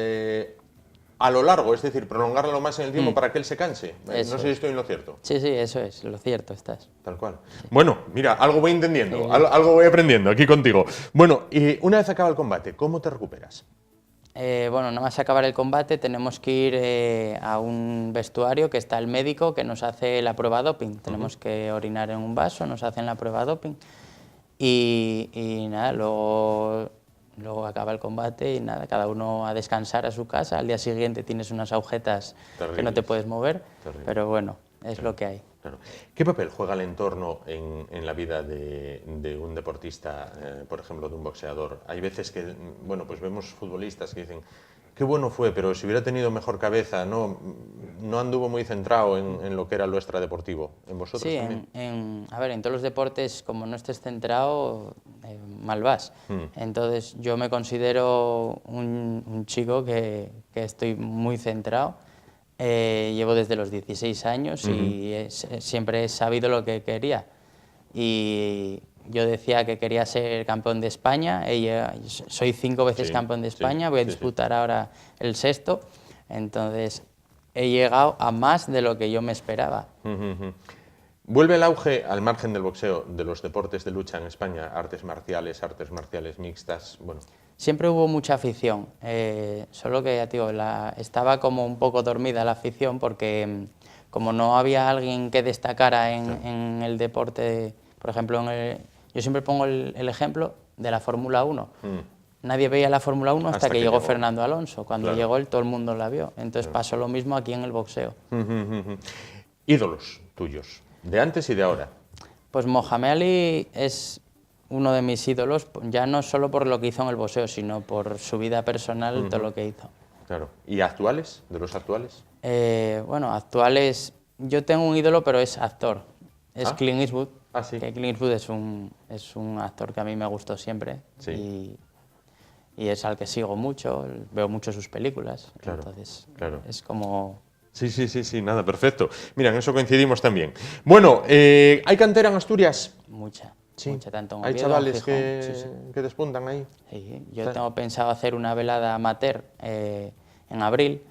a lo largo, es decir, prolongarla lo más en el tiempo para que él se canse. No sé si estoy en lo cierto. Sí, eso es, lo cierto estás. Tal cual. Bueno, mira, algo voy entendiendo, algo voy aprendiendo aquí contigo. Bueno, y una vez acaba el combate, ¿cómo te recuperas? Bueno, nada más acabar el combate tenemos que ir a un vestuario que está el médico que nos hace la prueba doping. Tenemos que orinar en un vaso, nos hacen la prueba doping y nada, luego luego acaba el combate y nada, cada uno a descansar a su casa. Al día siguiente tienes unas agujetas que no te puedes mover, pero bueno, es lo que hay. Claro. ¿Qué papel juega el entorno en la vida de un deportista, por ejemplo, de un boxeador? Hay veces que, bueno, pues vemos futbolistas que dicen, qué bueno fue, pero si hubiera tenido mejor cabeza, no anduvo muy centrado en lo que era lo extradeportivo. ¿En vosotros sí, también? A ver, en todos los deportes, como no estés centrado, mal vas. Entonces, yo me considero un chico que estoy muy centrado. Llevo desde los 16 años y siempre he sabido lo que quería. Y yo decía que quería ser campeón de España, soy 5 veces campeón de España, voy a disputar ahora el 6º, entonces he llegado a más de lo que yo me esperaba. ¿Vuelve el auge, al margen del boxeo, de los deportes de lucha en España, artes marciales mixtas? Bueno. Siempre hubo mucha afición, solo que ya te digo, estaba como un poco dormida la afición porque como no había alguien que destacara en el deporte, por ejemplo, yo siempre pongo el ejemplo de la Fórmula 1. Nadie veía la Fórmula 1 hasta que llegó Fernando Alonso. Cuando llegó él, todo el mundo la vio. Entonces pasó lo mismo aquí en el boxeo. ¿Ídolos tuyos, de antes y de ahora? Pues Mohamed Ali es uno de mis ídolos, ya no solo por lo que hizo en el boxeo, sino por su vida personal, todo lo que hizo. Claro. ¿Y actuales? ¿De los actuales? Bueno, actuales... Yo tengo un ídolo, pero es actor. Es Clint Eastwood. Sí. Que Clint Eastwood es un actor que a mí me gustó siempre. Sí. Y es al que sigo mucho, veo mucho sus películas. Claro, entonces, claro. es como... Sí, nada, perfecto. Mira, en eso coincidimos también. Bueno, ¿hay cantera en Asturias? Mucha. Sí. Mucha, tanto en ¿Hay Oviedo, chavales Gijón, que despuntan ahí? Sí, yo tengo pensado hacer una velada amateur en abril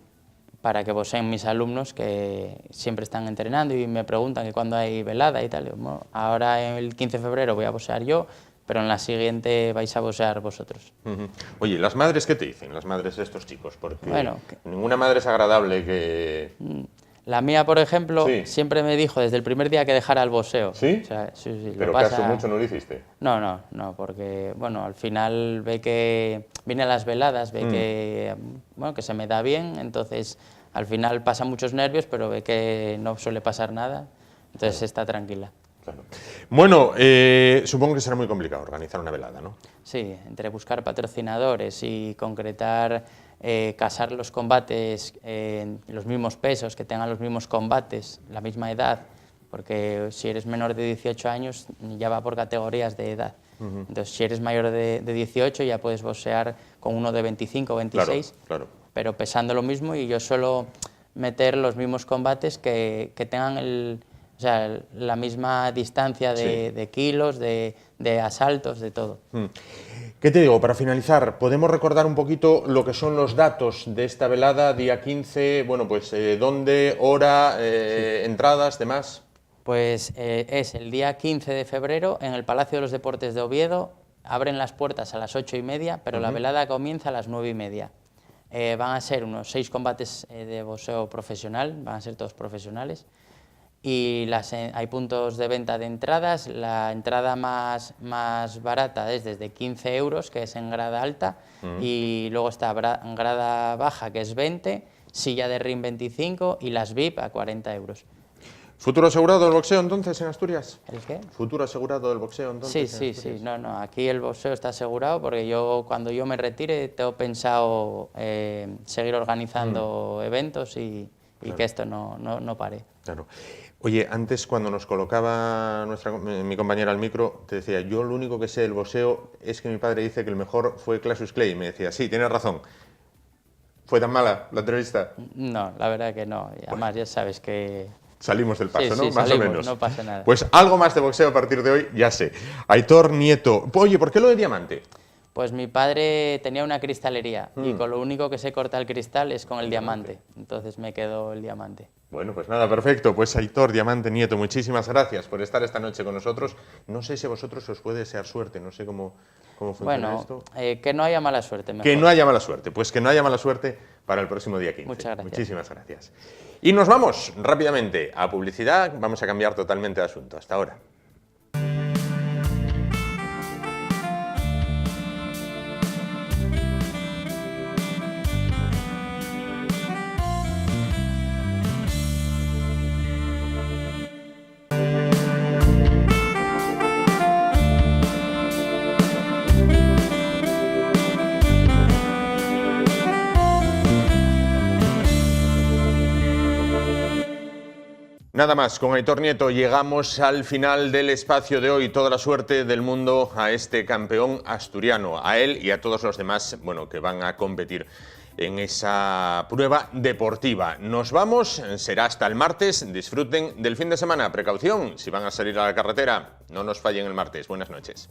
para que boxeen mis alumnos que siempre están entrenando y me preguntan que cuándo hay velada y tal. Bueno, ahora el 15 de febrero voy a boxear yo, pero en la siguiente vais a boxear vosotros. Oye, ¿las madres qué te dicen? Las madres de estos chicos, porque bueno, ninguna madre es agradable que... La mía, por ejemplo, siempre me dijo desde el primer día que dejara el boxeo. ¿Sí? O sea, sí. ¿Pero caso mucho no lo hiciste? No, porque, bueno, al final ve que viene a las veladas, ve que, bueno, que se me da bien, entonces al final pasa muchos nervios, pero ve que no suele pasar nada, entonces está tranquila. Claro. Bueno, supongo que será muy complicado organizar una velada, ¿no? Sí, entre buscar patrocinadores y concretar, casar los combates en los mismos pesos, que tengan los mismos combates, la misma edad, porque si eres menor de 18 años ya va por categorías de edad. Entonces, si eres mayor de 18 ya puedes boxear con uno de 25 o 26, claro. Pero pesando lo mismo, y yo suelo meter los mismos combates que tengan la misma distancia de kilos, de asaltos, de todo. ¿Qué te digo? Para finalizar, ¿podemos recordar un poquito lo que son los datos de esta velada, día 15? Bueno, pues dónde, hora, entradas, demás. Pues es el día 15 de febrero en el Palacio de los Deportes de Oviedo. Abren las puertas a las 8:30, pero la velada comienza a las 9:30. Van a ser unos 6 combates de boxeo profesional, van a ser todos profesionales. Y hay puntos de venta de entradas. La entrada más barata es desde 15 euros, que es en grada alta, y luego está en grada baja, que es 20, silla de ring 25 y las VIP a 40 euros. ¿Futuro asegurado del boxeo entonces en Asturias? ¿El qué? ¿Futuro asegurado del boxeo entonces? Sí. No, aquí el boxeo está asegurado porque cuando yo me retire tengo pensado seguir organizando eventos y que esto no pare. Claro. Oye, antes cuando nos colocaba mi compañera al micro, te decía, yo lo único que sé del boxeo es que mi padre dice que el mejor fue Cassius Clay. Y me decía, sí, tienes razón. ¿Fue tan mala la entrevista? No, la verdad que no. Y además ya sabes que... Salimos del paso, ¿no? Sí, Más salimos, o menos. No pasa nada. Pues algo más de boxeo a partir de hoy, ya sé. Aitor Nieto. Oye, ¿por qué lo de diamante? Pues mi padre tenía una cristalería y con lo único que se corta el cristal es con el diamante. Entonces me quedó el diamante. Bueno, pues nada, perfecto. Pues Aitor Diamante Nieto, muchísimas gracias por estar esta noche con nosotros. No sé si a vosotros os puede desear suerte, no sé cómo funciona esto. Que no haya mala suerte. Mejor. Que no haya mala suerte, pues que no haya mala suerte para el próximo día 15. Muchas gracias. Muchísimas gracias. Y nos vamos rápidamente a publicidad, vamos a cambiar totalmente de asunto. Hasta ahora. Nada más, con Aitor Nieto llegamos al final del espacio de hoy. Toda la suerte del mundo a este campeón asturiano, a él y a todos los demás, bueno, que van a competir en esa prueba deportiva. Nos vamos, será hasta el martes. Disfruten del fin de semana. Precaución, si van a salir a la carretera, no nos fallen el martes. Buenas noches.